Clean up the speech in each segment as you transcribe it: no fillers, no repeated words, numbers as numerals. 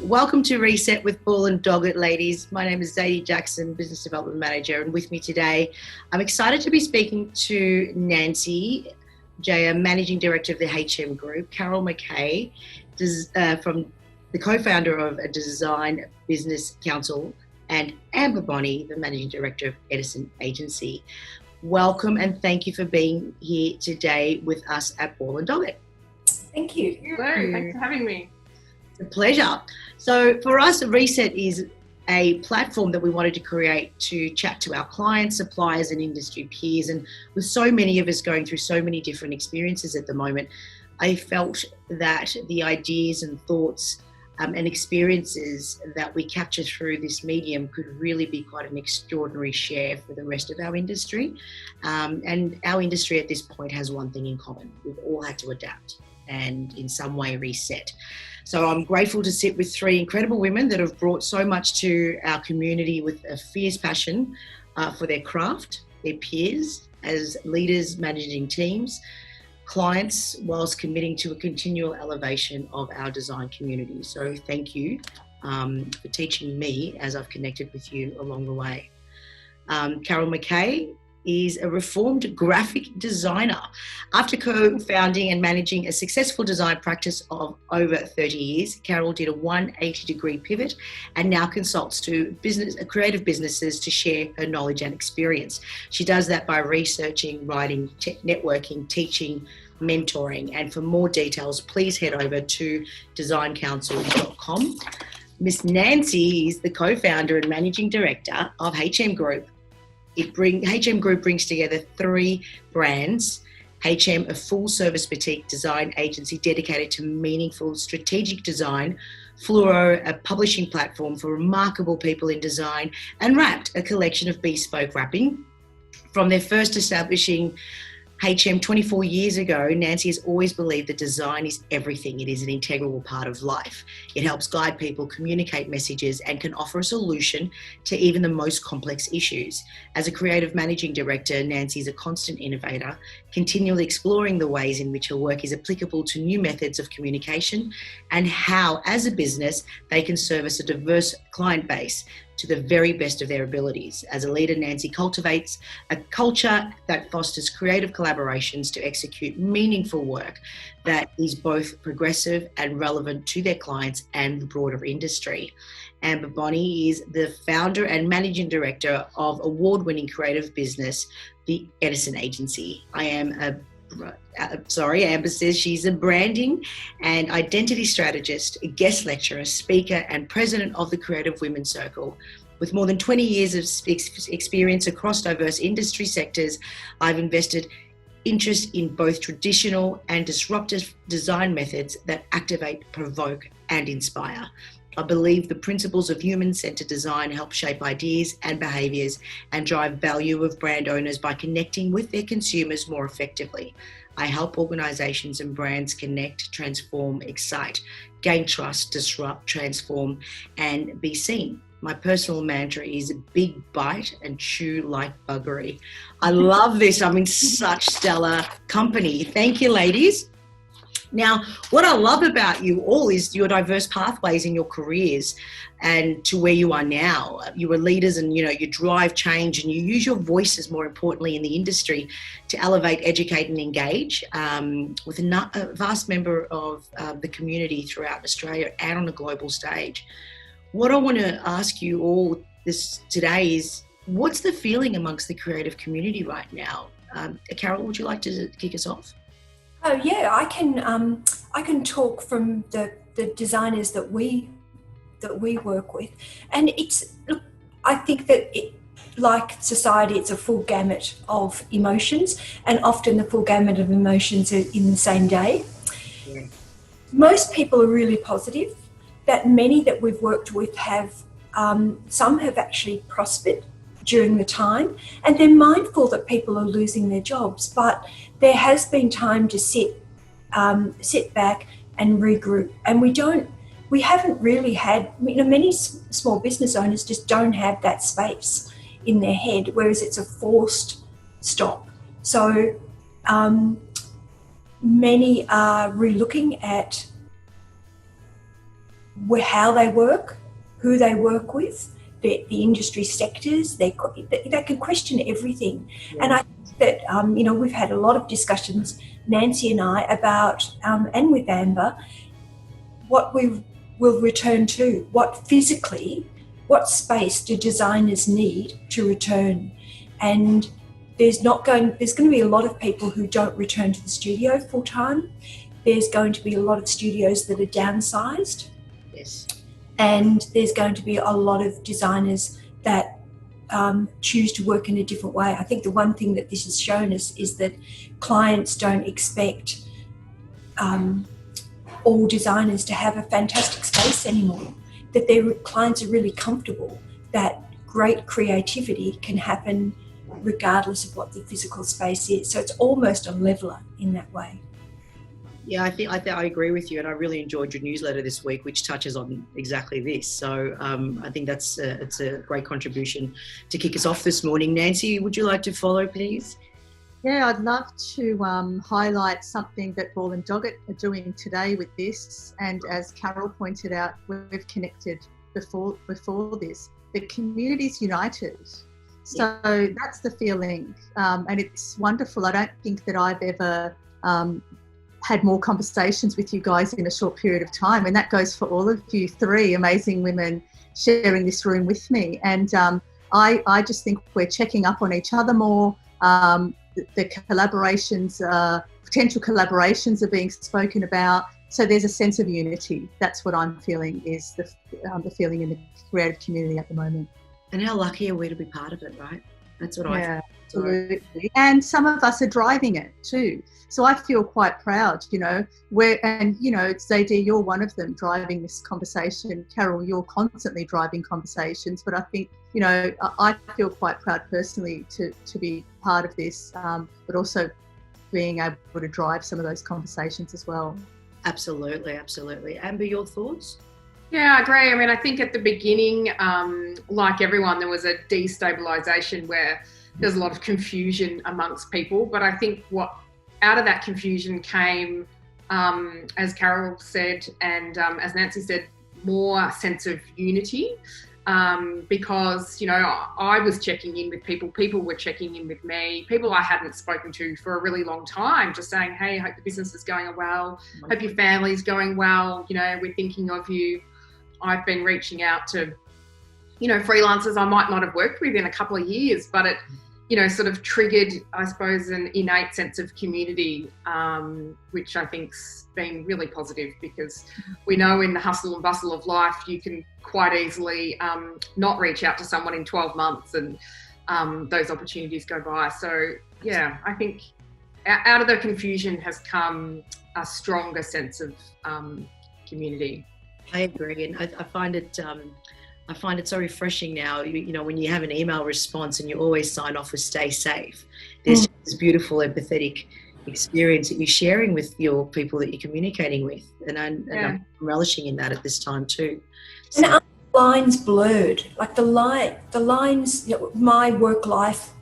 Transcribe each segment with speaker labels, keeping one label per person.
Speaker 1: Welcome to Reset with Ball Doggett, ladies. My name is Zadie Jackson, Business Development Manager, and with me today, I'm excited to be speaking to Nancy Bugeja, Managing Director of the HM Group, Carol Mackay, from the co-founder of a Design Business Council, and Amber Bonney, the Managing Director of Edison Agency. Welcome and thank you for being here today with us at Ball Doggett.
Speaker 2: Thank you.
Speaker 3: Thanks for having me.
Speaker 1: It's a pleasure. So for us, Reset is a platform that we wanted to create to chat to our clients, suppliers and industry peers. And with so many of us going through so many different experiences at the moment, I felt that the ideas and thoughts and experiences that we capture through this medium could really be quite an extraordinary share for the rest of our industry. And our industry at this point has one thing in common. We've all had to adapt and in some way reset. So I'm grateful to sit with three incredible women that have brought so much to our community with a fierce passion for their craft, their peers, as leaders managing teams, clients, whilst committing to a continual elevation of our design community. So thank you for teaching me as I've connected with you along the way. Carol Mackay is a reformed graphic designer. After co-founding and managing a successful design practice of over 30 years, Carol did a 180-degree pivot and now consults to creative businesses to share her knowledge and experience. She does that by researching, writing, networking, teaching, mentoring. And for more details, please head over to designcouncil.com. Miss Nancy is the co-founder and managing director of HM Group. HM Group brings together three brands. HM, a full-service boutique design agency dedicated to meaningful strategic design. Fluoro, a publishing platform for remarkable people in design. And Wrapped, a collection of bespoke wrapping. From their first establishing HM 24 years ago, Nancy has always believed that design is everything. It is an integral part of life. It helps guide people, communicate messages, and can offer a solution to even the most complex issues. As a creative managing director, Nancy is a constant innovator, continually exploring the ways in which her work is applicable to new methods of communication and how, as a business, they can service a diverse client base to the very best of their abilities. As a leader, Nancy cultivates a culture that fosters creative collaborations to execute meaningful work that is both progressive and relevant to their clients and the broader industry. Amber Bonney is the founder and managing director of award-winning creative business, the Edison Agency. Amber says she's a branding and identity strategist, guest lecturer, speaker, and president of the Creative Women's Circle. With more than 20 years of experience across diverse industry sectors, I've invested interest in both traditional and disruptive design methods that activate, provoke, and inspire. I believe the principles of human-centered design help shape ideas and behaviours and drive value of brand owners by connecting with their consumers more effectively. I help organisations and brands connect, transform, excite, gain trust, disrupt, transform, and be seen. My personal mantra is big bite and chew like buggery. I love this. I'm in such stellar company. Thank you, ladies. Now, what I love about you all is your diverse pathways in your careers and to where you are now. You are leaders and, you drive change and you use your voices, more importantly, in the industry to elevate, educate and engage with a vast member of the community throughout Australia and on a global stage. What I want to ask you all today is, what's the feeling amongst the creative community right now? Carol, would you like to kick us off?
Speaker 2: Oh yeah, I can talk from the designers that we work with, and I think that like society, it's a full gamut of emotions, and often the full gamut of emotions are in the same day. Yeah. Most people are really positive. That many that we've worked with have, some have actually prospered during the time, and they're mindful that people are losing their jobs, but there has been time to sit back and regroup. And we haven't really had, many small business owners just don't have that space in their head, whereas it's a forced stop. So many are relooking at how they work, who they work with, the industry sectors. They can question everything. Yeah. And I think that, we've had a lot of discussions, Nancy and I, about, and with Amber, what we will return to, what space do designers need to return? And there's going to be a lot of people who don't return to the studio full time. There's going to be a lot of studios that are downsized.
Speaker 1: Yes.
Speaker 2: And there's going to be a lot of designers that choose to work in a different way. I think the one thing that this has shown us is that clients don't expect all designers to have a fantastic space anymore, that their clients are really comfortable that great creativity can happen regardless of what the physical space is. So it's almost a leveler in that way.
Speaker 1: Yeah, I think I agree with you, and I really enjoyed your newsletter this week, which touches on exactly this. So I think it's a great contribution to kick us off this morning. Nancy, would you like to follow, please?
Speaker 3: Yeah, I'd love to highlight something that Ball Doggett are doing today with this. And as Carol pointed out, we've connected before this. The community's united. So that's the feeling. And it's wonderful. I don't think that I've ever had more conversations with you guys in a short period of time. And that goes for all of you three amazing women sharing this room with me. And I just think we're checking up on each other more. The collaborations, potential collaborations are being spoken about. So there's a sense of unity. That's what I'm feeling is the feeling in the creative community at the moment.
Speaker 1: And how lucky are we to be part of it, right? That's what I feel.
Speaker 3: Absolutely. And some of us are driving it too. So I feel quite proud, Zadie, you're one of them driving this conversation. Carol, you're constantly driving conversations, but I think, I feel quite proud personally to be part of this, but also being able to drive some of those conversations as well.
Speaker 1: Absolutely, absolutely. Amber, your thoughts?
Speaker 4: Yeah, I agree. I mean, I think at the beginning, like everyone, there was a destabilisation where there's a lot of confusion amongst people. But I think what out of that confusion came, as Carol said, and as Nancy said, more sense of unity. Because, I was checking in with people were checking in with me, people I hadn't spoken to for a really long time, just saying, hey, hope the business is going well, hope your family's going well, we're thinking of you. I've been reaching out to, freelancers I might not have worked with in a couple of years, but it, sort of triggered, I suppose, an innate sense of community, which I think's been really positive, because we know in the hustle and bustle of life, you can quite easily not reach out to someone in 12 months and those opportunities go by. So, yeah, I think out of the confusion has come a stronger sense of community.
Speaker 1: I agree, and I find it so refreshing now. When you have an email response and you always sign off with "stay safe," there's this beautiful, empathetic experience that you're sharing with your people that you're communicating with, and I'm relishing in that at this time too. So,
Speaker 2: and are the lines blurred? Like the lines, my work-life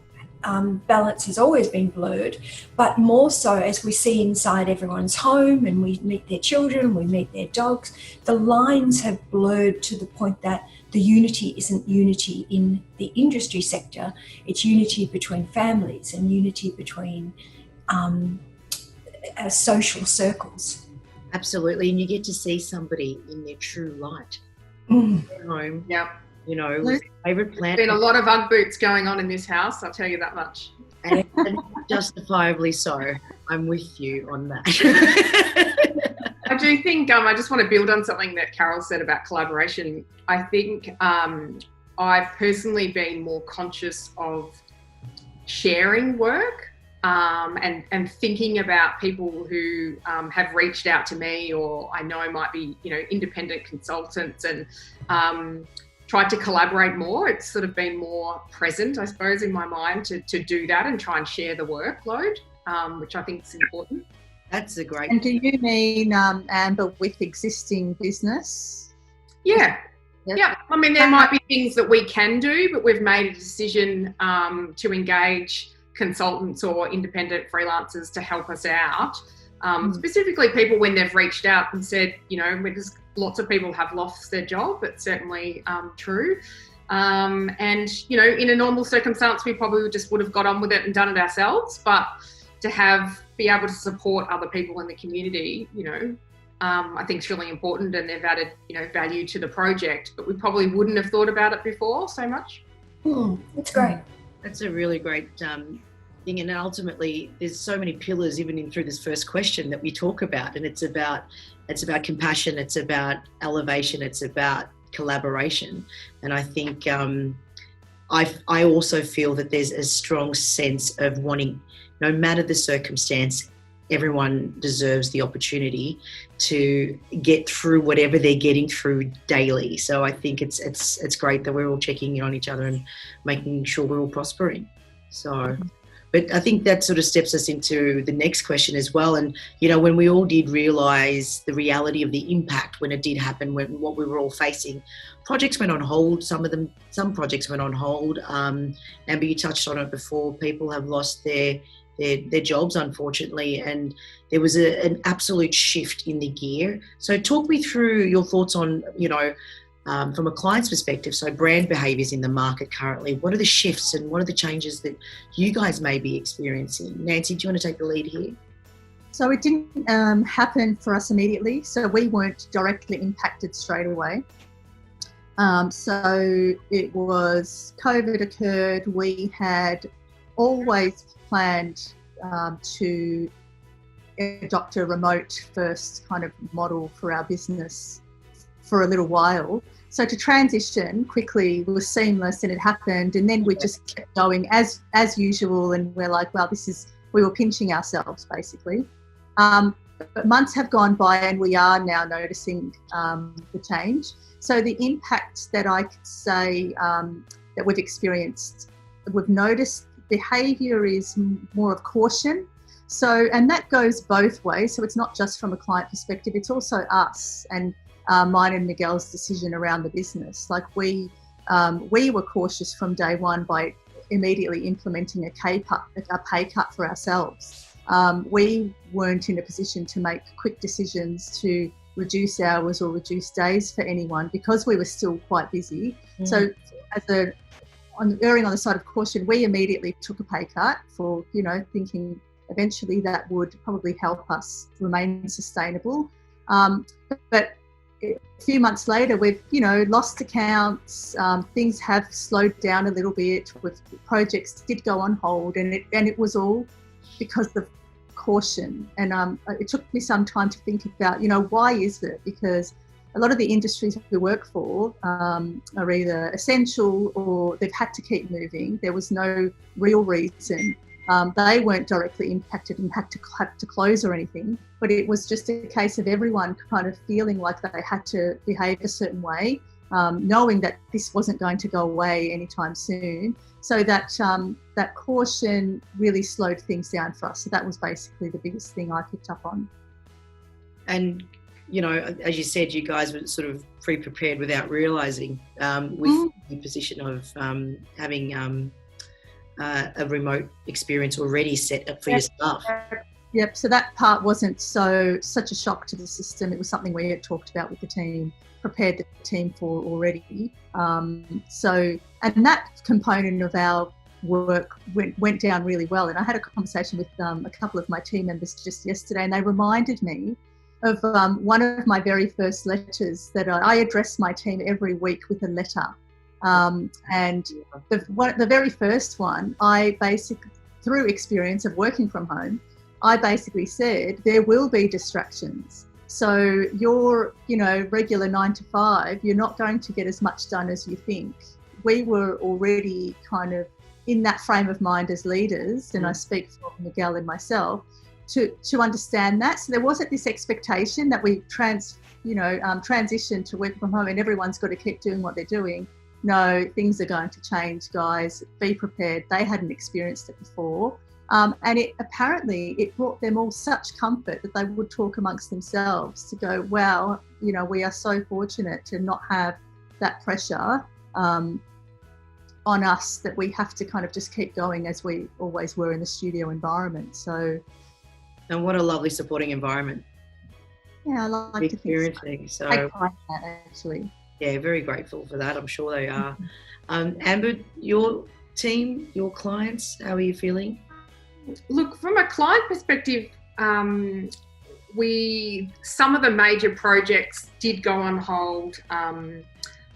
Speaker 2: balance has always been blurred, but more so as we see inside everyone's home and we meet their children, we meet their dogs, the lines have blurred to the point that the unity isn't unity in the industry sector, it's unity between families and unity between social circles.
Speaker 1: Absolutely, and you get to see somebody in their true light. At home.
Speaker 4: Yeah.
Speaker 1: With favourite plant.
Speaker 4: There's been a lot of Ugg boots going on in this house, I'll tell you that much.
Speaker 1: And justifiably so. I'm with you on that.
Speaker 4: I do think, I just want to build on something that Carol said about collaboration. I think I've personally been more conscious of sharing work and thinking about people who have reached out to me, or I know might be, independent consultants, and tried to collaborate more. It's sort of been more present, I suppose, in my mind to do that and try and share the workload, which I think is important.
Speaker 1: That's a great.
Speaker 3: And do you mean, Amber, with existing business?
Speaker 4: Yeah. Yep. Yeah. I mean, there might be things that we can do, but we've made a decision to engage consultants or independent freelancers to help us out. Specifically people when they've reached out and said, we're just lots of people have lost their job. It's certainly true. And, you know, in a normal circumstance, we probably just would have got on with it and done it ourselves. But to be able to support other people in the community, you know, I think it's really important, and they've added, you know, value to the project, but we probably wouldn't have thought about it before so much.
Speaker 2: That's great.
Speaker 1: That's a really great thing. And ultimately, there's so many pillars, even through this first question, that we talk about. And it's about compassion, it's about elevation, it's about collaboration. And I think I also feel that there's a strong sense of wanting, no matter the circumstance, everyone deserves the opportunity to get through whatever they're getting through daily. So I think it's great that we're all checking in on each other and making sure we're all prospering. So, but I think that sort of steps us into the next question as well. And, you know, when we all did realise the reality of the impact when it did happen, when what we were all facing, projects went on hold. Some projects went on hold. Amber, you touched on it before. People have lost their jobs, unfortunately, and there was an absolute shift in the gear. So talk me through your thoughts on, you know, from a client's perspective, so brand behaviours in the market currently. What are the shifts and what are the changes that you guys may be experiencing? Nancy, do you want to take the lead here?
Speaker 3: So it didn't happen for us immediately, so we weren't directly impacted straight away. So it was, COVID occurred, we had always planned to adopt a remote first kind of model for our business for a little while. So to transition quickly was seamless, and it happened, and then we just kept going as usual, and we're like, well, we were pinching ourselves basically. But months have gone by and we are now noticing the change. So the impact that I could say that we've experienced, we've noticed behaviour is more of caution. So, and that goes both ways. So it's not just from a client perspective, it's also us and mine and Miguel's decision around the business. Like we were cautious from day one by immediately implementing a pay cut for ourselves. We weren't in a position to make quick decisions to reduce hours or reduce days for anyone because we were still quite busy. So erring on the side of caution, we immediately took a pay cut for, you know, thinking eventually that would probably help us remain sustainable. But a few months later, we've, you know, lost accounts. Things have slowed down a little bit. With projects did go on hold, and it was all because of caution. And it took me some time to think about, you know, why is it? Because a lot of the industries we work for are either essential or they've had to keep moving. There was no real reason. They weren't directly impacted and had to close or anything, but it was just a case of everyone kind of feeling like they had to behave a certain way, knowing that this wasn't going to go away anytime soon. So that caution really slowed things down for us. So that was basically the biggest thing I picked up on. And,
Speaker 1: you know, as you said, you guys were sort of pre-prepared without realising with the position of having a remote experience already set up for your staff.
Speaker 3: Yep, so that part wasn't such a shock to the system. It was something we had talked about with the team, prepared the team for already. And that component of our work went down really well. And I had a conversation with a couple of my team members just yesterday, and they reminded me of one of my very first letters that I address my team every week with a letter. And the very first one, I basically, through experience of working from home, I basically said there will be distractions. So your, you know, regular 9 to 5, you're not going to get as much done as you think. We were already kind of in that frame of mind as leaders, and I speak for Miguel and myself, to understand that. So there wasn't this expectation that we transition to work from home and everyone's got to keep doing what they're doing. No, things are going to change, guys. Be prepared. They hadn't experienced it before. And it brought them all such comfort that they would talk amongst themselves to go, wow, you know, we are so fortunate to not have that pressure on us that we have to kind of just keep going as we always were in the studio environment. So,
Speaker 1: and what a lovely supporting environment.
Speaker 3: Yeah, I like to think so.
Speaker 1: experiencing. So
Speaker 3: Take pride in that, actually.
Speaker 1: yeah, very grateful for that. I'm sure they are. Amber, your team, your clients, how are you feeling?
Speaker 4: Look, from a client perspective, some of the major projects did go on hold,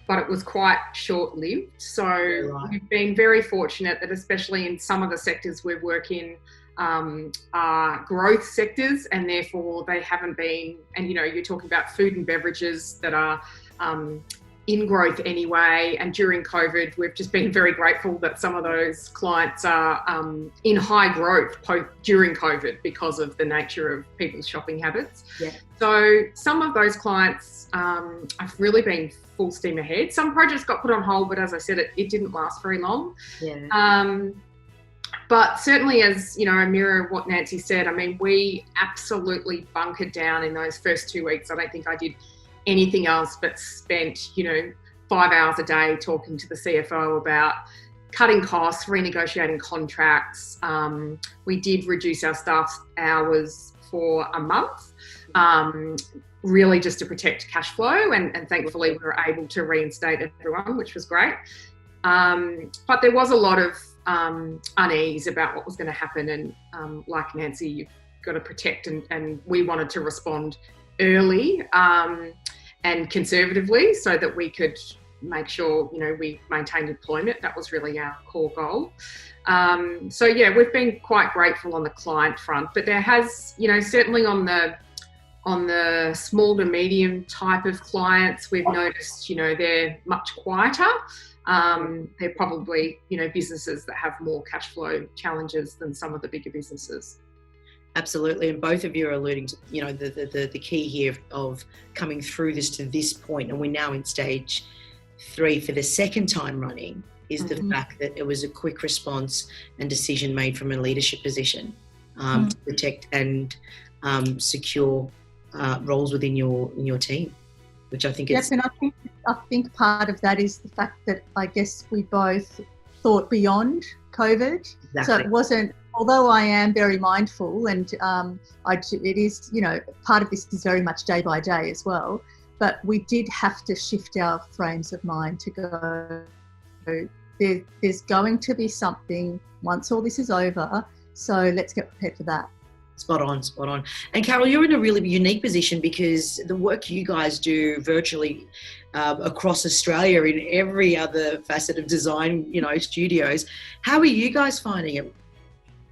Speaker 4: but it was quite short-lived. So we've been very fortunate that, especially in some of the sectors we work in, are growth sectors, and therefore they haven't been, and you know, you're talking about food and beverages that are in growth anyway, and during COVID we've just been very grateful that some of those clients are in high growth during COVID because of the nature of people's shopping habits.
Speaker 1: Yeah.
Speaker 4: So some of those clients have really been full steam ahead. Some projects got put on hold, but as I said, it didn't last very long.
Speaker 1: Yeah.
Speaker 4: But certainly, as you know, a mirror of what Nancy said, I mean, we absolutely bunkered down in those first 2 weeks. I don't think I did anything else but spent, you know, 5 hours a day talking to the CFO about cutting costs, renegotiating contracts. We did reduce our staff hours for a month, really just to protect cash flow, and thankfully we were able to reinstate everyone, which was great. But there was a lot of unease about what was going to happen, and like Nancy, you've got to protect, and we wanted to respond early and conservatively so that we could make sure, you know, we maintained employment. That was really our core goal. So yeah, we've been quite grateful on the client front, but there has, you know, certainly on the small to medium type of clients, we've noticed, you know, they're much quieter. They're probably, you know, businesses that have more cash flow challenges than some of the bigger businesses.
Speaker 1: Absolutely, and both of you are alluding to, you know, the key here of coming through this to this point, and we're now in stage 3 for the second time running, is the fact that it was a quick response and decision made from a leadership position to protect and secure roles within your team, which I think is...
Speaker 3: Yes, and I think part of that is the fact that I guess we both thought beyond COVID.
Speaker 1: Exactly.
Speaker 3: So it wasn't, although I am very mindful, and it is, you know, part of this is very much day by day as well, but we did have to shift our frames of mind to go, there's going to be something once all this is over, so let's get prepared for that.
Speaker 1: Spot on. And Carol, you're in a really unique position because the work you guys do virtually across Australia in every other facet of design, you know, studios. How are you guys finding it?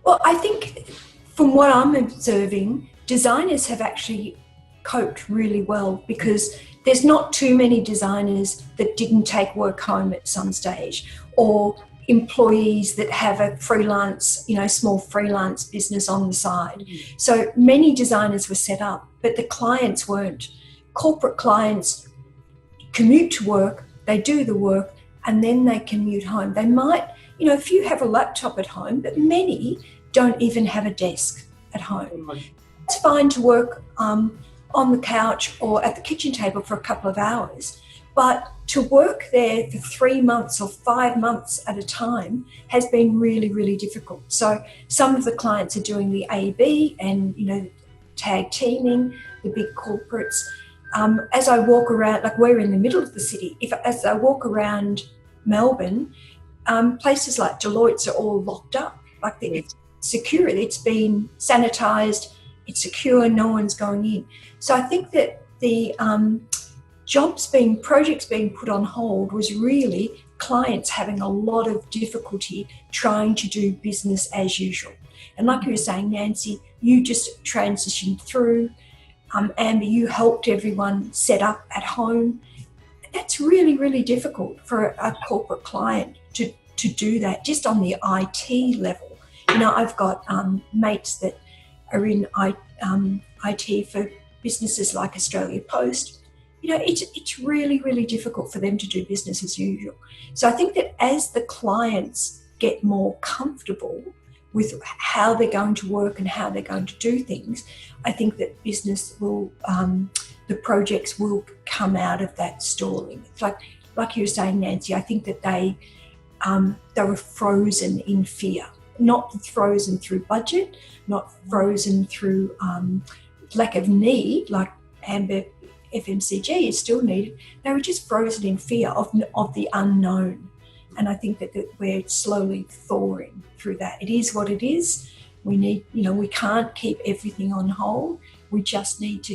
Speaker 2: Well, I think from what I'm observing, designers have actually coped really well because there's not too many designers that didn't take work home at some stage, or employees that have a freelance, you know, small freelance business on the side. So many designers were set up, but the clients weren't. Corporate clients commute to work, they do the work, and then they commute home. They might, you know, if you have a laptop at home, but many don't even have a desk at home. It's fine to work on the couch or at the kitchen table for a couple of hours, but to work there for 3 months or 5 months at a time has been really, really difficult. So some of the clients are doing the A/B and, you know, tag teaming, the big corporates. As I walk around, like we're in the middle of the city, as I walk around Melbourne, places like Deloitte's are all locked up. Like it's secure, it's been sanitised, it's secure, no one's going in. So I think that the projects being put on hold was really clients having a lot of difficulty trying to do business as usual. And like you were saying, Nancy, you just transitioned through. Amber, you helped everyone set up at home. That's really, really difficult for a corporate client to do that just on the IT level. You know, I've got mates that are in IT for businesses like Australia Post. You know, it's really, really difficult for them to do business as usual. So I think that as the clients get more comfortable with how they're going to work and how they're going to do things, I think that business will, the projects will come out of that stalling. It's like you were saying, Nancy, I think that they were frozen in fear, not frozen through budget, not frozen through lack of need, like Amber FMCG is still needed. They were just frozen in fear of the unknown. And I think that we're slowly thawing through that. It is what it is. We need, we can't keep everything on hold. We just need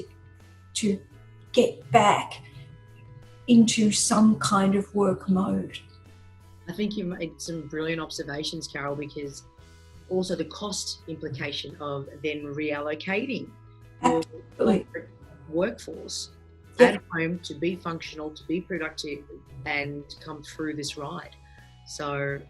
Speaker 2: to get back into some kind of work mode.
Speaker 1: I think you made some brilliant observations, Carol, because also the cost implication of then reallocating your workforce at home to be functional, to be productive, and to come through this ride. So,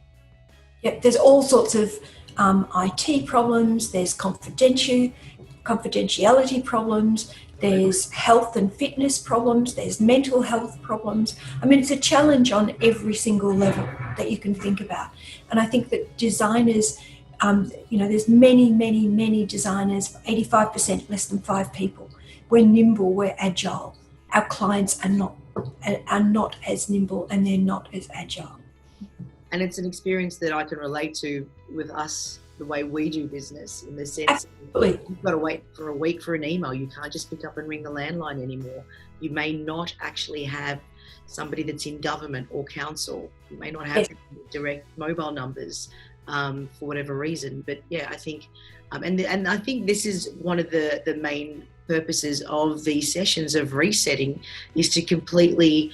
Speaker 2: yeah, there's all sorts of IT problems. There's confidentiality problems. There's health and fitness problems. There's mental health problems. I mean, it's a challenge on every single level that you can think about. And I think that designers, there's many designers, 85% less than 5 people. We're nimble, we're agile. Our clients are not as nimble, and they're not as agile.
Speaker 1: And it's an experience that I can relate to with us, the way we do business, in the sense
Speaker 2: Absolutely.
Speaker 1: You've got to wait for a week for an email. You can't just pick up and ring the landline anymore. You may not actually have somebody that's in government or council. You may not have direct mobile numbers for whatever reason. But yeah, I think, and I think this is one of the main purposes of these sessions of resetting, is to completely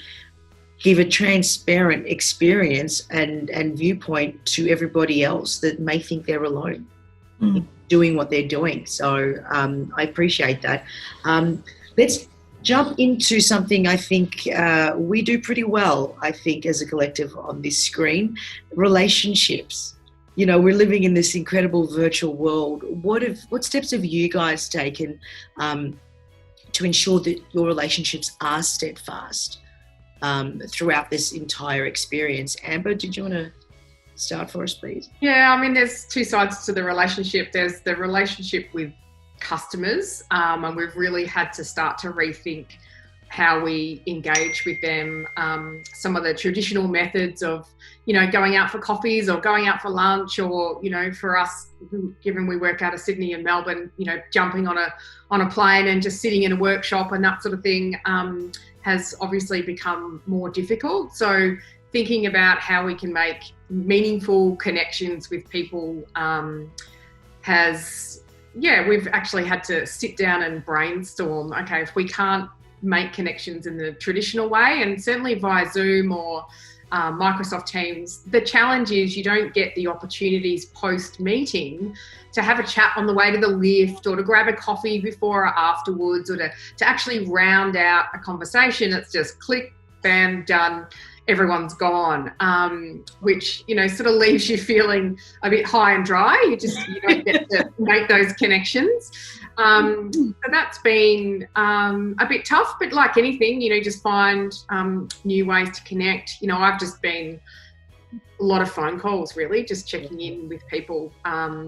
Speaker 1: give a transparent experience and viewpoint to everybody else that may think they're alone in doing what they're doing. So I appreciate that. Let's jump into something I think we do pretty well, I think, as a collective on this screen: relationships. We're living in this incredible virtual world. What steps have you guys taken to ensure that your relationships are steadfast throughout this entire experience? Amber, did you want to start for us, please?
Speaker 4: Yeah, I mean, there's two sides to the relationship. There's the relationship with customers, and we've really had to start to rethink how we engage with them. Some of the traditional methods of, going out for coffees or going out for lunch, or, for us, given we work out of Sydney and Melbourne, jumping on a plane and just sitting in a workshop and that sort of thing has obviously become more difficult. So thinking about how we can make meaningful connections with people we've actually had to sit down and brainstorm, okay, if we can't make connections in the traditional way, and certainly via Zoom or Microsoft Teams, the challenge is you don't get the opportunities post-meeting to have a chat on the way to the lift, or to grab a coffee before or afterwards, or to actually round out a conversation. It's just click, bam, done, everyone's gone, which, sort of leaves you feeling a bit high and dry. You don't get to make those connections. So that's been a bit tough, but like anything, just find new ways to connect. I've just been a lot of phone calls, really, just checking in with people,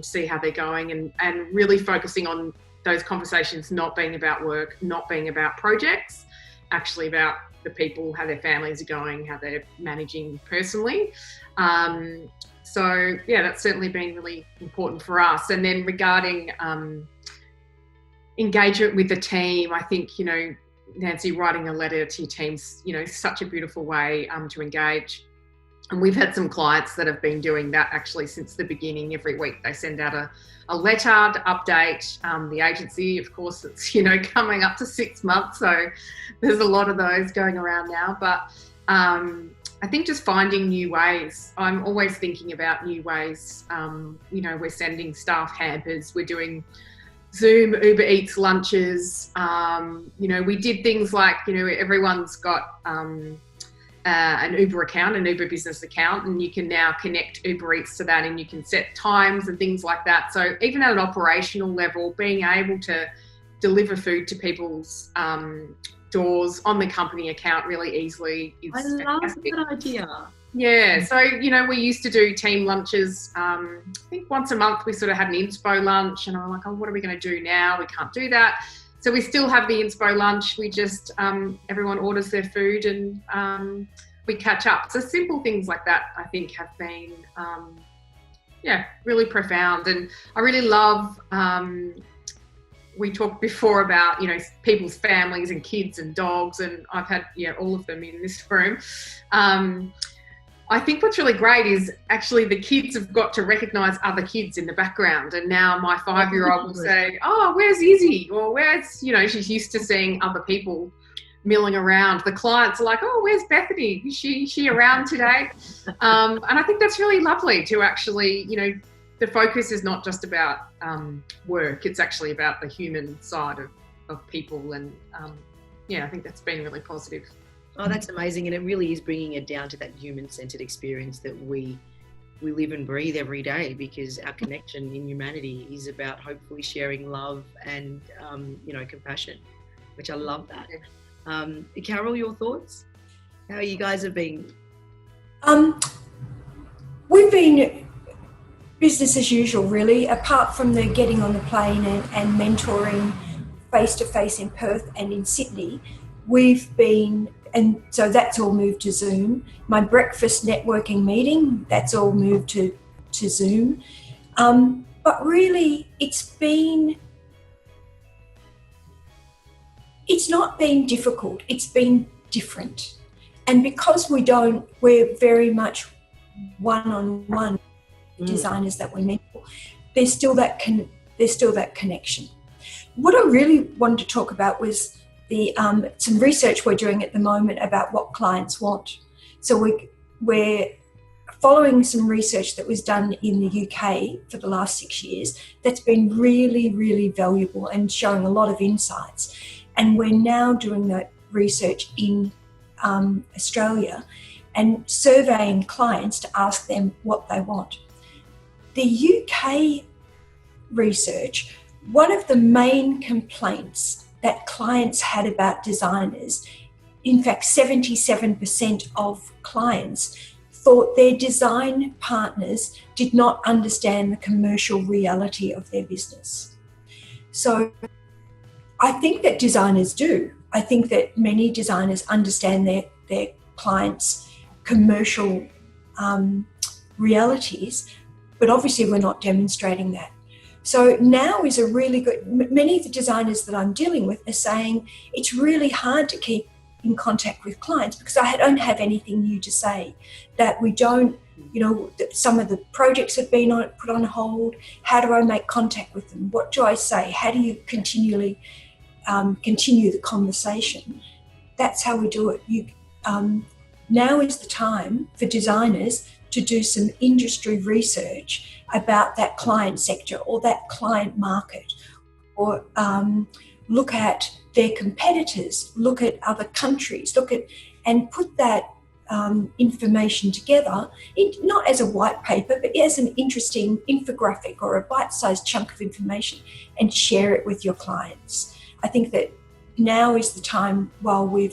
Speaker 4: see how they're going, and really focusing on those conversations not being about work, not being about projects, actually about the people, how their families are going, how they're managing personally. So yeah, that's certainly been really important for us. And then regarding engagement with the team, I think, Nancy, writing a letter to your team's, such a beautiful way to engage. And we've had some clients that have been doing that actually since the beginning. Every week they send out a letter to update the agency. Of course, it's, coming up to 6 months. So there's a lot of those going around now. But I think just finding new ways. I'm always thinking about new ways. We're sending staff hampers. We're doing Zoom, Uber Eats lunches. We did things like, everyone's got an Uber account, an Uber business account, and you can now connect Uber Eats to that, and you can set times and things like that. So even at an operational level, being able to deliver food to people's doors on the company account really easily is fantastic.
Speaker 1: I love that idea.
Speaker 4: Yeah, so, we used to do team lunches. I think once a month we sort of had an inspo lunch, and I'm like, oh, what are we going to do now? We can't do that. So we still have the inspo lunch. We just, everyone orders their food and we catch up. So simple things like that, I think, have been, really profound. And I really love we talked before about, you know, people's families and kids and dogs, and I've had, all of them in this room. I think what's really great is actually the kids have got to recognise other kids in the background. And now my 5-year-old will say, oh, where's Izzy? Or where's, she's used to seeing other people milling around. The clients are like, oh, where's Bethany? Is she around today? And I think that's really lovely to actually, the focus is not just about work. It's actually about the human side of people. And I think that's been really positive.
Speaker 1: Oh, that's amazing. And it really is bringing it down to that human-centered experience that we live and breathe every day, because our connection in humanity is about hopefully sharing love and, compassion, which I love that. Carol, your thoughts? How you guys have been?
Speaker 2: We've been business as usual, really, apart from the getting on the plane and mentoring face-to-face in Perth and in Sydney. We've been... And so that's all moved to Zoom. My breakfast networking meeting, that's all moved to Zoom. But really, it's not been difficult. It's been different. And because we're very much one-on-one designers that we mentor, there's still that connection. What I really wanted to talk about was some research we're doing at the moment about what clients want. So we're following some research that was done in the UK for the last 6 years that's been really, really valuable and showing a lot of insights. And we're now doing that research in Australia and surveying clients to ask them what they want. The UK research, one of the main complaints that clients had about designers, in fact 77% of clients thought their design partners did not understand the commercial reality of their business. So I think that designers do. I think that many designers understand their clients' commercial realities, but obviously we're not demonstrating that. So now is a really good, many of the designers that I'm dealing with are saying it's really hard to keep in contact with clients because I don't have anything new to say, that we don't, some of the projects have been put on hold. How do I make contact with them? What do I say? How do you continually continue the conversation? That's how we do it. Now is the time for designers to do some industry research about that client sector or that client market, or look at their competitors, look at other countries, and put that information together, not as a white paper, but as an interesting infographic or a bite-sized chunk of information, and share it with your clients. I think that now is the time, while we're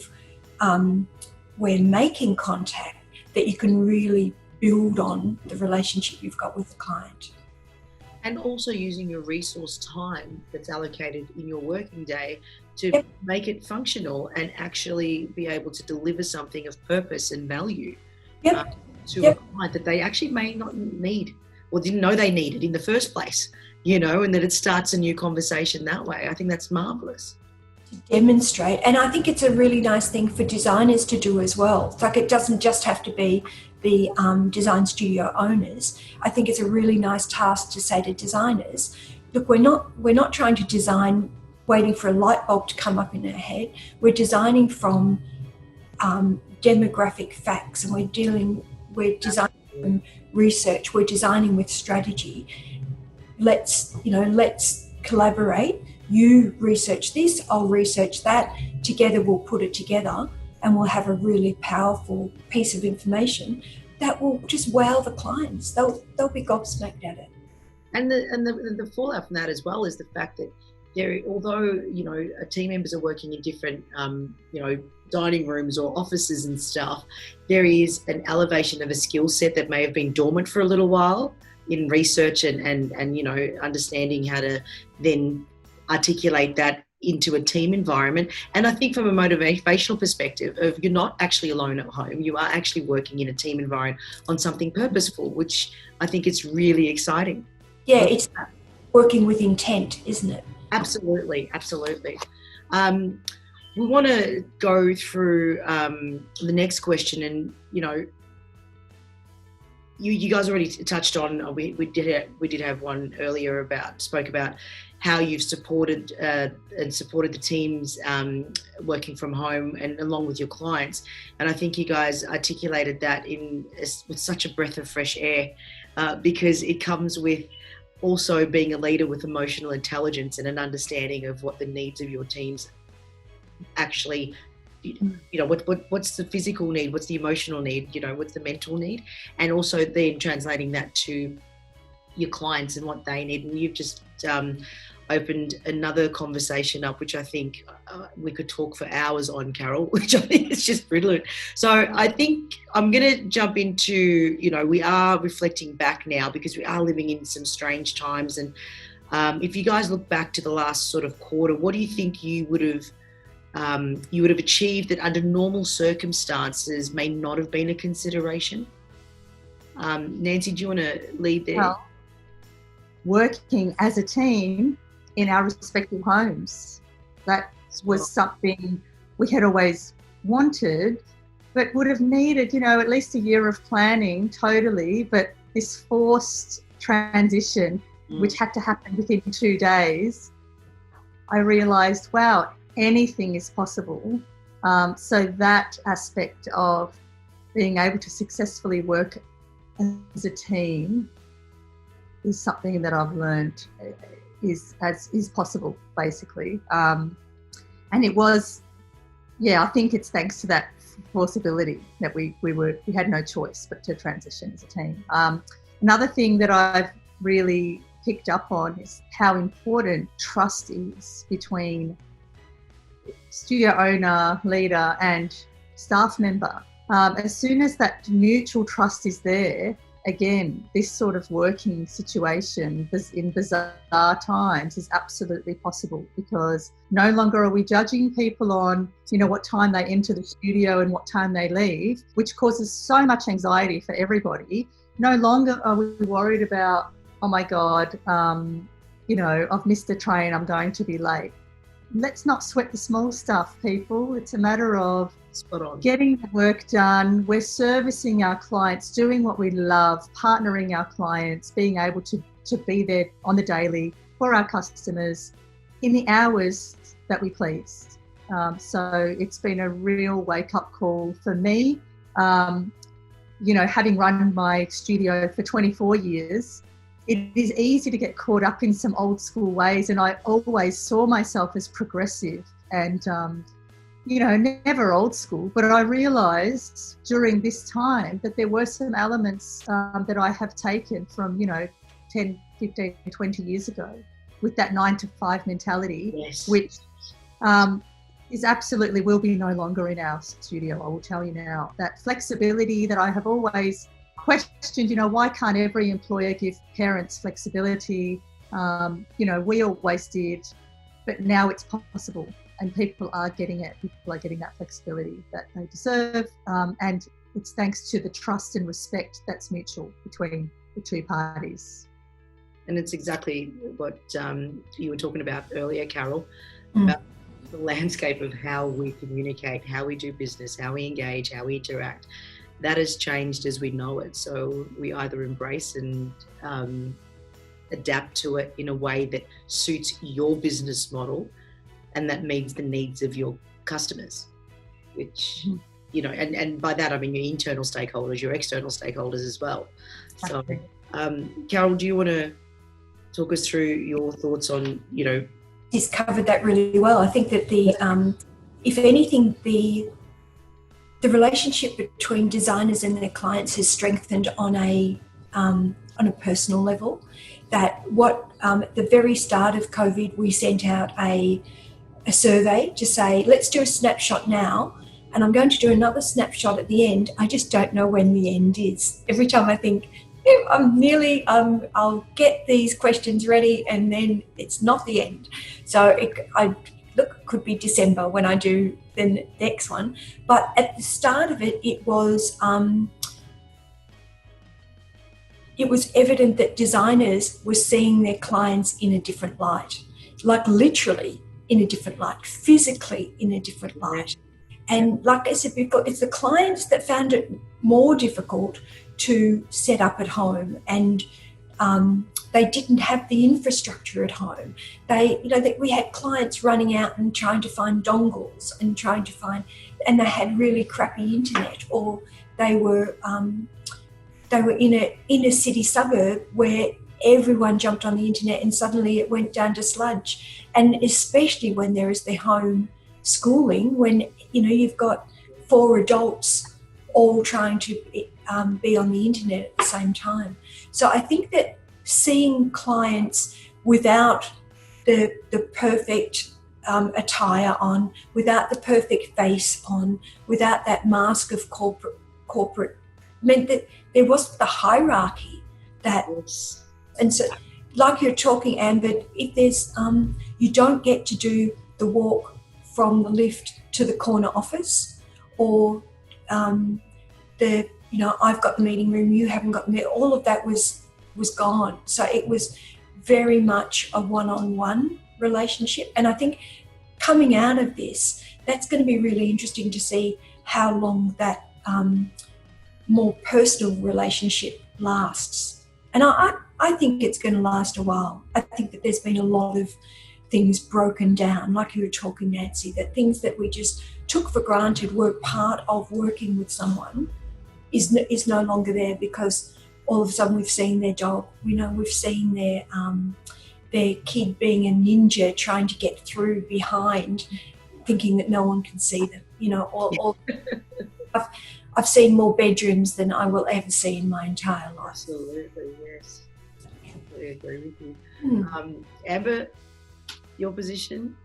Speaker 2: making contact, that you can really build on the relationship you've got with the client.
Speaker 1: And also using your resource time that's allocated in your working day to make it functional and actually be able to deliver something of purpose and value to a client that they actually may not need or didn't know they needed in the first place, and that it starts a new conversation that way. I think that's marvellous.
Speaker 2: To demonstrate, and I think it's a really nice thing for designers to do as well. Like, it doesn't just have to be the design studio owners. I think it's a really nice task to say to designers, look, we're not trying to design waiting for a light bulb to come up in our head. We're designing from demographic facts, and we're designing from research, we're designing with strategy. Let's collaborate. You research this, I'll research that. Together we'll put it together, and we'll have a really powerful piece of information that will just wow the clients. They'll be gobsmacked at it.
Speaker 1: And the fallout from that as well is the fact that although team members are working in different dining rooms or offices and stuff, there is an elevation of a skill set that may have been dormant for a little while in research and understanding how to then articulate that into a team environment. And I think from a motivational perspective of, you're not actually alone at home, you are actually working in a team environment on something purposeful, which I think is really exciting.
Speaker 2: Yeah, it's working with intent, isn't it?
Speaker 1: Absolutely, absolutely. We want to go through the next question, and you guys already touched on. We did have one earlier spoke about how you've supported the teams working from home and along with your clients, and I think you guys articulated that with such a breath of fresh air, because it comes with also being a leader with emotional intelligence and an understanding of what the needs of your teams actually, what's the physical need, what's the emotional need, what's the mental need, and also then translating that to your clients and what they need. And you've just opened another conversation up, which I think we could talk for hours on, Carol, which I think is just brilliant. So I think I'm going to jump into, we are reflecting back now because we are living in some strange times. And if you guys look back to the last sort of quarter, what do you think you would have achieved that under normal circumstances may not have been a consideration? Nancy, do you want to lead there?
Speaker 3: Well, working as a team in our respective homes. That was something we had always wanted, but would have needed, at least a year of planning totally. But this forced transition, which had to happen within 2 days, I realised, wow, anything is possible. So that aspect of being able to successfully work as a team is something that I've learned is possible, basically. And it was, I think it's thanks to that forceability that we had no choice but to transition as a team. Another thing that I've really picked up on is how important trust is between studio owner, leader and staff member. As soon as that mutual trust is there, again, this sort of working situation in bizarre times is absolutely possible, because no longer are we judging people on, what time they enter the studio and what time they leave, which causes so much anxiety for everybody. No longer are we worried about, oh my God, I've missed a train, I'm going to be late. Let's not sweat the small stuff, people. It's a matter of getting the work done. We're servicing our clients, doing what we love, partnering our clients, being able to be there on the daily for our customers in the hours that we please. So it's been a real wake-up call for me. Having run my studio for 24 years, it is easy to get caught up in some old school ways, and I always saw myself as progressive and, never old school. But I realised during this time that there were some elements that I have taken from, 10, 15, 20 years ago with that 9 to 5 mentality, yes, which is absolutely will be no longer in our studio. I will tell you now, that flexibility that I have always questioned, why can't every employer give parents flexibility? We always did, but now it's possible and people are getting it. People are getting that flexibility that they deserve, and it's thanks to the trust and respect that's mutual between the two parties.
Speaker 1: And it's exactly what you were talking about earlier, Carol, about the landscape of how we communicate, how we do business, how we engage, how we interact. That has changed as we know it. So we either embrace and adapt to it in a way that suits your business model and that meets the needs of your customers, which, and by that I mean your internal stakeholders, your external stakeholders as well. So, Carol, do you want to talk us through your thoughts on,
Speaker 2: He's covered that really well. I think that if anything, the relationship between designers and their clients has strengthened on a personal level. That at the very start of COVID, we sent out a survey to say, let's do a snapshot now, and I'm going to do another snapshot at the end. I just don't know when the end is. Every time I think, I'll get these questions ready, and then it's not the end. So it could be December when I do the next one. But at the start of it, it was evident that designers were seeing their clients in a different light. like literally in a different light, physically in a different light. And like I said before, it's the clients that found it more difficult to set up at home, and they didn't have the infrastructure at home. We had clients running out and trying to find dongles and they had really crappy internet, or they were in a inner city suburb where everyone jumped on the internet and suddenly it went down to sludge. And especially when there is the home schooling, when you've got 4 adults all trying to be on the internet at the same time. So I think that seeing clients without the perfect attire on, without the perfect face on, without that mask of corporate meant that there wasn't the hierarchy that. And so, like you're talking, Amber, if there's you don't get to do the walk from the lift to the corner office, or I've got the meeting room, you haven't got the meeting. All of that was gone. So it was very much a one-on-one relationship. And I think coming out of this, that's going to be really interesting to see how long that more personal relationship lasts. And I think it's going to last a while. I think that there's been a lot of things broken down, like you were talking, Nancy, that things that we just took for granted were part of working with someone is no longer there, because all of a sudden we've seen their dog, we've seen their kid being a ninja trying to get through behind, thinking that no one can see them. I've seen more bedrooms than I will ever see in my entire life.
Speaker 1: Absolutely, yes. I completely agree with you. Amber, your position?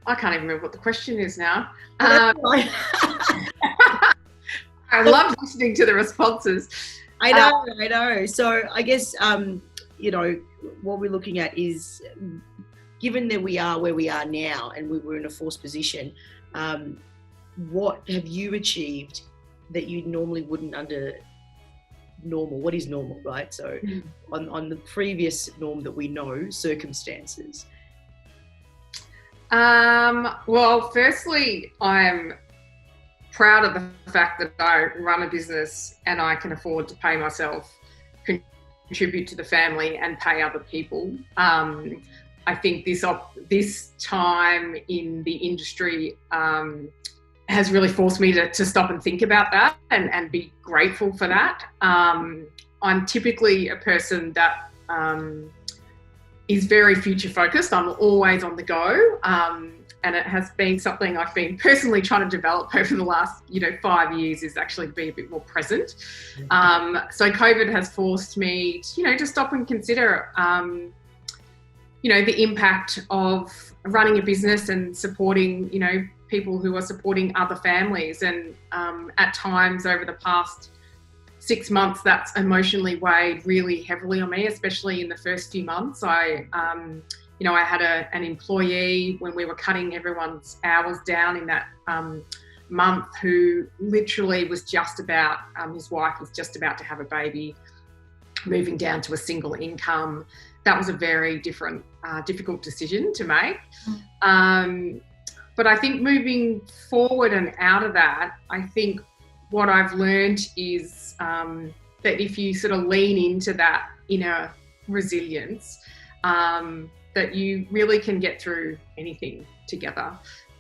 Speaker 4: I can't even remember what the question is now.
Speaker 1: Right.
Speaker 4: I love listening to the responses.
Speaker 1: I know. So I guess, what we're looking at is, given that we are where we are now and we were in a forced position, what have you achieved that you normally wouldn't under normal? What is normal, right? So on the previous norm that we know, circumstances.
Speaker 4: Well, firstly, I'm proud of the fact that I run a business and I can afford to pay myself, contribute to the family and pay other people. I think this time in the industry has really forced me to stop and think about that and be grateful for that. I'm typically a person that is very future focused. I'm always on the go. And it has been something I've been personally trying to develop over the last, 5 years, is actually be a bit more present. So COVID has forced me to stop and consider, the impact of running a business and supporting, people who are supporting other families. And at times over the past 6 months, that's emotionally weighed really heavily on me, especially in the first few months. I had an employee when we were cutting everyone's hours down in that month, who literally was just about, his wife was just about to have a baby, moving down to a single income. That was a very difficult decision to make. But I think moving forward and out of that, I think what I've learned is that if you sort of lean into that inner resilience, that you really can get through anything together.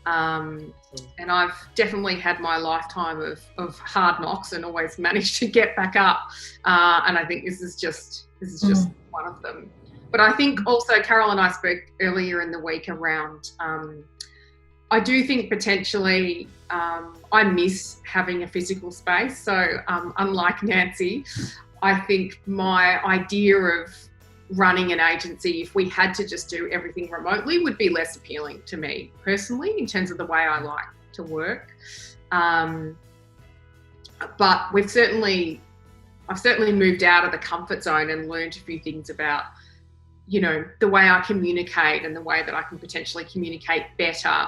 Speaker 4: And I've definitely had my lifetime of hard knocks and always managed to get back up. And I think this is just one of them. But I think also Carol and I spoke earlier in the week around, I do think potentially I miss having a physical space. So unlike Nancy, I think my idea of running an agency, if we had to just do everything remotely, would be less appealing to me personally in terms of the way I like to work. But I've certainly moved out of the comfort zone and learned a few things about, the way I communicate and the way that I can potentially communicate better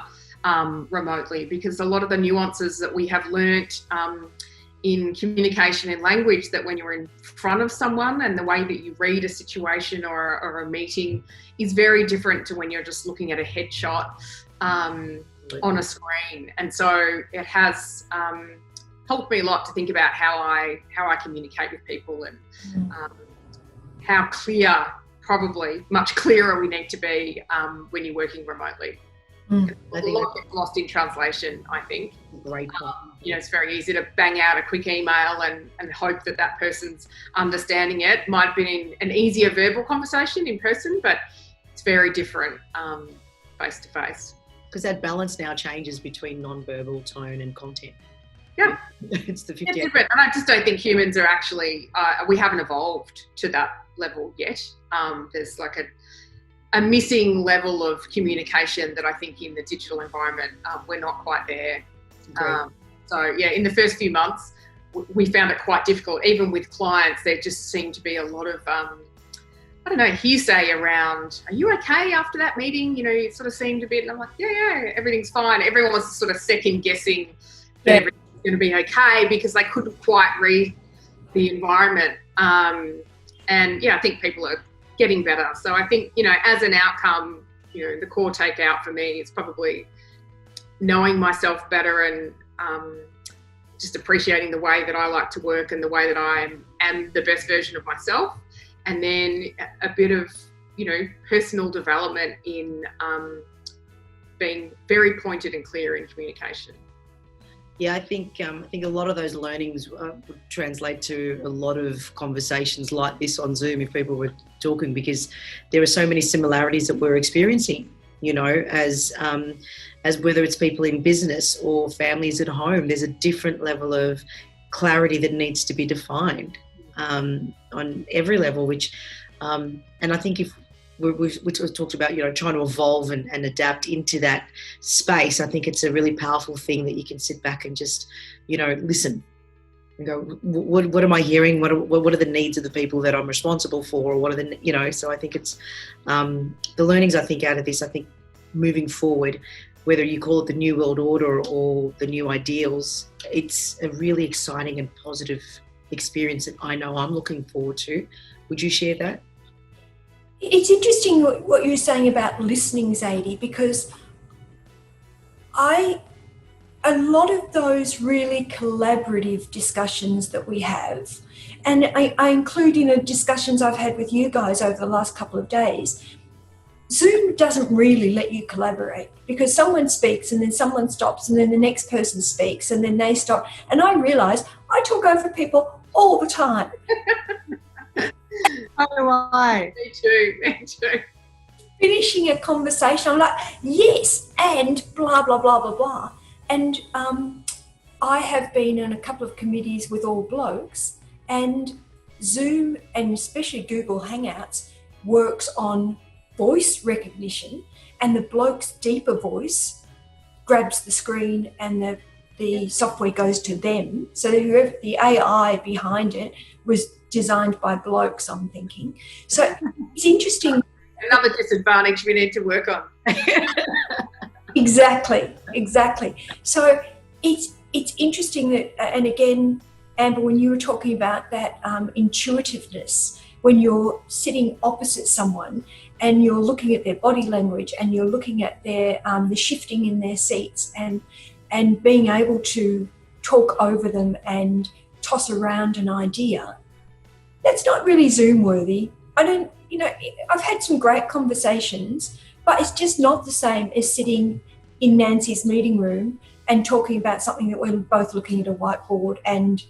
Speaker 4: remotely, because a lot of the nuances that we have learnt in communication and language that when you're in front of someone, and the way that you read a situation or a meeting is very different to when you're just looking at a headshot on a screen. And so it has helped me a lot to think about how I communicate with people, and how clear, probably much clearer we need to be when you're working remotely. A lot gets lost in translation, I think.
Speaker 1: Great point.
Speaker 4: It's very easy to bang out a quick email and hope that that person's understanding it. Might have been an easier verbal conversation in person, but it's very different face to face.
Speaker 1: Because that balance now changes between non-verbal tone and content.
Speaker 4: Yeah.
Speaker 1: It's the 50.
Speaker 4: It's different. And I just don't think humans are actually, we haven't evolved to that level yet. There's like a missing level of communication that I think in the digital environment, we're not quite there. In the first few months, we found it quite difficult. Even with clients, there just seemed to be a lot of, hearsay around, are you okay after that meeting? It sort of seemed a bit, and I'm like, yeah, everything's fine. Everyone was sort of second guessing that everything's going to be okay because they couldn't quite read the environment. I think people are getting better. So I think, as an outcome, the core takeout for me is probably knowing myself better and just appreciating the way that I like to work and the way that I am the best version of myself. And then a bit of, personal development in being very pointed and clear in communication.
Speaker 1: Yeah, I think a lot of those learnings would translate to a lot of conversations like this on Zoom if people were talking, because there are so many similarities that we're experiencing, as whether it's people in business or families at home. There's a different level of clarity that needs to be defined on every level, which, and I think if we talked about, trying to evolve and adapt into that space, I think it's a really powerful thing that you can sit back and just, listen and go, what am I hearing? What are the needs of the people that I'm responsible for? Or what are the, so I think it's the learnings I think out of this, I think moving forward, whether you call it the new world order or the new ideals, it's a really exciting and positive experience that I know I'm looking forward to. Would you share that?
Speaker 2: It's interesting what you're saying about listening, Zadie, because a lot of those really collaborative discussions that we have, and I include in the discussions I've had with you guys over the last couple of days, Zoom doesn't really let you collaborate because someone speaks and then someone stops and then the next person speaks and then they stop. And I realise I talk over people all the time.
Speaker 3: So do I.
Speaker 4: Me too.
Speaker 2: Finishing a conversation, I'm like, yes, and blah, blah, blah, blah, blah. And I have been in a couple of committees with all blokes, and Zoom and especially Google Hangouts works on voice recognition, and the bloke's deeper voice grabs the screen and the software goes to them. So whoever the AI behind it was designed by blokes, I'm thinking. So it's interesting.
Speaker 4: Another disadvantage we need to work on.
Speaker 2: Exactly. So it's interesting that, and again, Amber, when you were talking about that intuitiveness, when you're sitting opposite someone and you're looking at their body language and you're looking at their the shifting in their seats and being able to talk over them and toss around an idea, that's not really Zoom worthy. I've had some great conversations, but it's just not the same as sitting in Nancy's meeting room and talking about something that we're both looking at a whiteboard and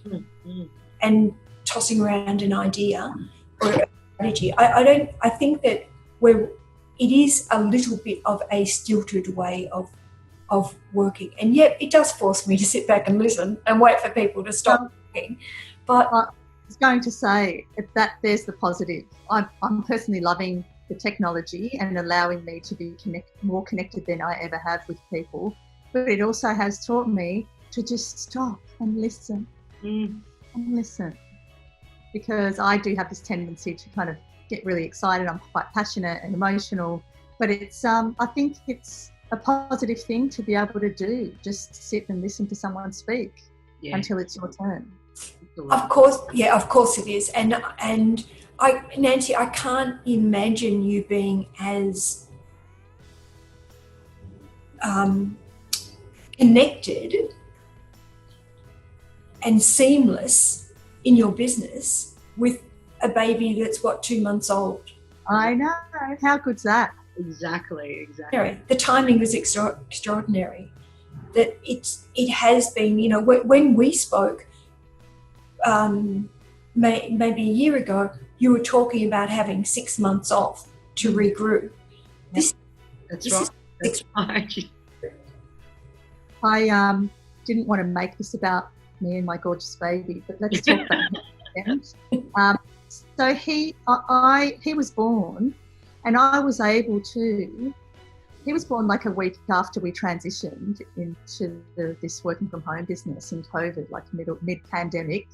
Speaker 2: tossing around an idea or a strategy. I think that it is a little bit of a stilted way of working, and yet it does force me to sit back and listen and wait for people to stop talking. But
Speaker 3: I was going to say that there's the positive. I'm personally loving the technology and allowing me to be more connected than I ever have with people. But it also has taught me to just stop and listen. Because I do have this tendency to kind of get really excited. I'm quite passionate and emotional, but it's I think it's a positive thing to be able to do, just sit and listen to someone speak. until it's your turn.
Speaker 2: Of course it is. And Nancy, I can't imagine you being as connected and seamless in your business with a baby that's 2 months old.
Speaker 3: I know. How good's that?
Speaker 1: Exactly.
Speaker 2: The timing was extraordinary. That it has been, when we spoke maybe a year ago, you were talking about having 6 months off to regroup. That's
Speaker 1: right.
Speaker 3: I didn't want to make this about me and my gorgeous baby, but let's talk about him. So he was born, and I was able to. He was born like a week after we transitioned into this working from home business in COVID, like mid-pandemic.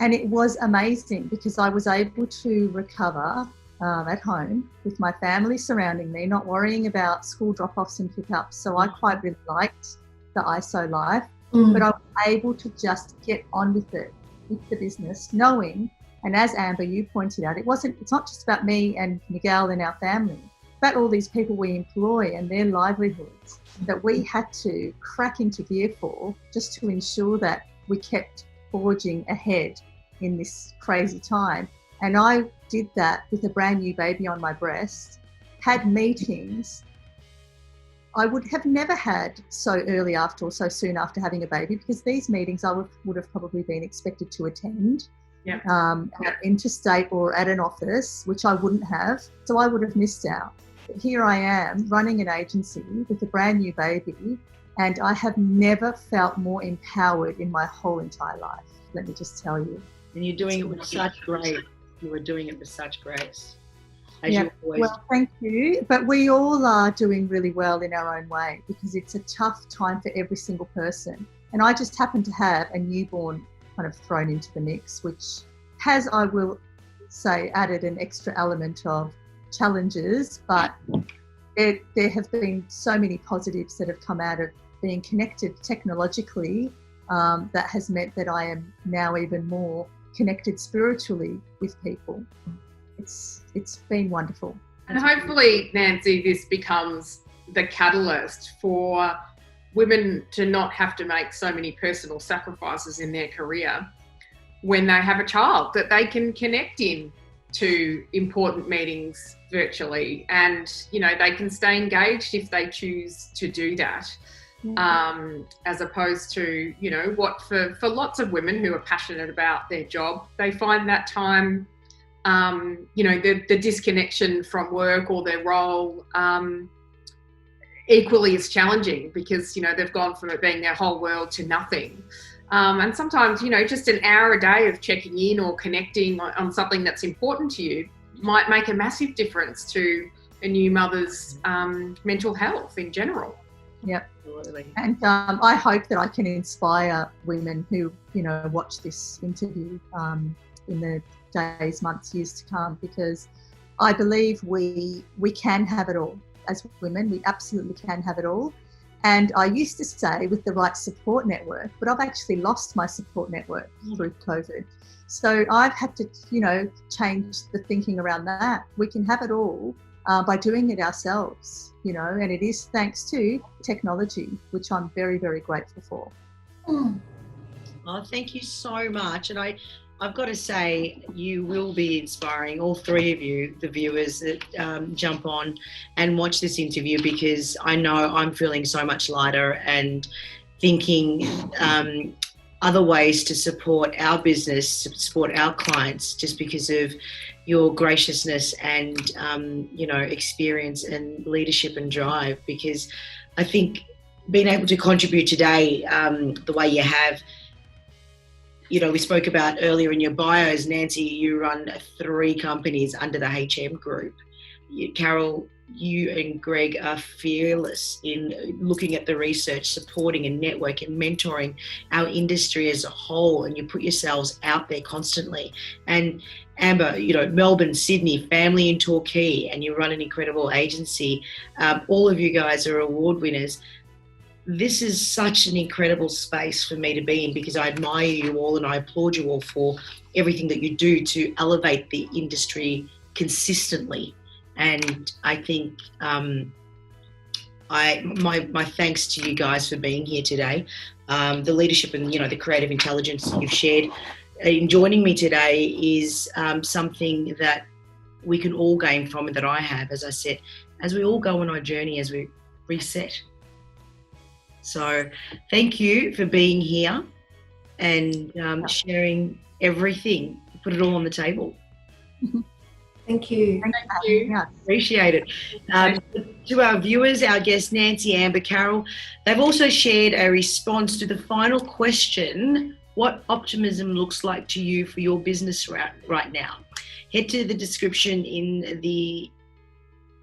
Speaker 3: And it was amazing because I was able to recover at home with my family surrounding me, not worrying about school drop-offs and pickups. So I quite really liked the ISO life, but I was able to just get on with it, with the business, knowing, and as Amber, you pointed out, it's not just about me and Miguel and our family, but all these people we employ and their livelihoods that we had to crack into gear for just to ensure that we kept forging ahead in this crazy time. And I did that with a brand new baby on my breast, had meetings I would have never had so early after or so soon after having a baby, because these meetings I would have probably been expected to attend at interstate or at an office, which I wouldn't have. So I would have missed out. But here I am running an agency with a brand new baby, and I have never felt more empowered in my whole entire life. Let me just tell you.
Speaker 1: And you're doing it with such grace. You were doing it with such grace.
Speaker 3: Well, thank you. But we all are doing really well in our own way, because it's a tough time for every single person. And I just happen to have a newborn kind of thrown into the mix, which has, I will say, added an extra element of challenges. But there have been so many positives that have come out of being connected technologically, that has meant that I am now even more connected spiritually with people. It's been wonderful.
Speaker 4: And hopefully, Nancy, this becomes the catalyst for women to not have to make so many personal sacrifices in their career when they have a child, that they can connect in to important meetings virtually, and they can stay engaged if they choose to do that. As opposed to, what for lots of women who are passionate about their job, they find that time, the disconnection from work or their role equally as challenging, because, they've gone from it being their whole world to nothing. And sometimes, just an hour a day of checking in or connecting on something that's important to you might make a massive difference to a new mother's mental health in general.
Speaker 3: Yep. Absolutely. And I hope that I can inspire women who, watch this interview in the days, months, years to come, because I believe we can have it all. As women, we absolutely can have it all. And I used to say with the right support network, but I've actually lost my support network through COVID. So I've had to, change the thinking around that. We can have it all by doing it ourselves, and it is thanks to technology, which I'm very, very grateful for.
Speaker 1: Oh, thank you so much. And I've got to say, you will be inspiring, all three of you, the viewers that jump on and watch this interview, because I know I'm feeling so much lighter and thinking other ways to support our business, to support our clients, just because of your graciousness and, experience and leadership and drive. Because I think being able to contribute today the way you have, we spoke about earlier in your bios, Nancy, you run 3 companies under the HM group. Carol, you and Greg are fearless in looking at the research, supporting and network and mentoring our industry as a whole, and you put yourselves out there constantly. And Amber, Melbourne, Sydney, family in Torquay, and you run an incredible agency. All of you guys are award winners. this is such an incredible space for me to be in, because I admire you all and I applaud you all for everything that you do to elevate the industry consistently. And I think my thanks to you guys for being here today. The leadership and the creative intelligence you've shared in joining me today is something that we can all gain from, and that I have, as I said, as we all go on our journey, as we reset. So thank you for being here and sharing everything. Put it all on the table.
Speaker 2: Thank you.
Speaker 4: Thank you.
Speaker 1: Appreciate it. To our viewers, our guests, Nancy, Amber, Carol, they've also shared a response to the final question: what optimism looks like to you for your business right now. Head to the description in the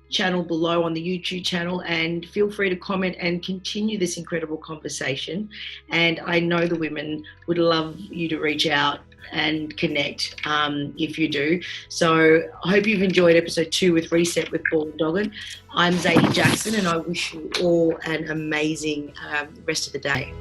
Speaker 1: channel below on the YouTube channel and feel free to comment and continue this incredible conversation. And I know the women would love you to reach out and connect if you do. So I hope you've enjoyed episode 2 with Reset with Ball Doggett. I'm Zadie Jackson, and I wish you all an amazing rest of the day.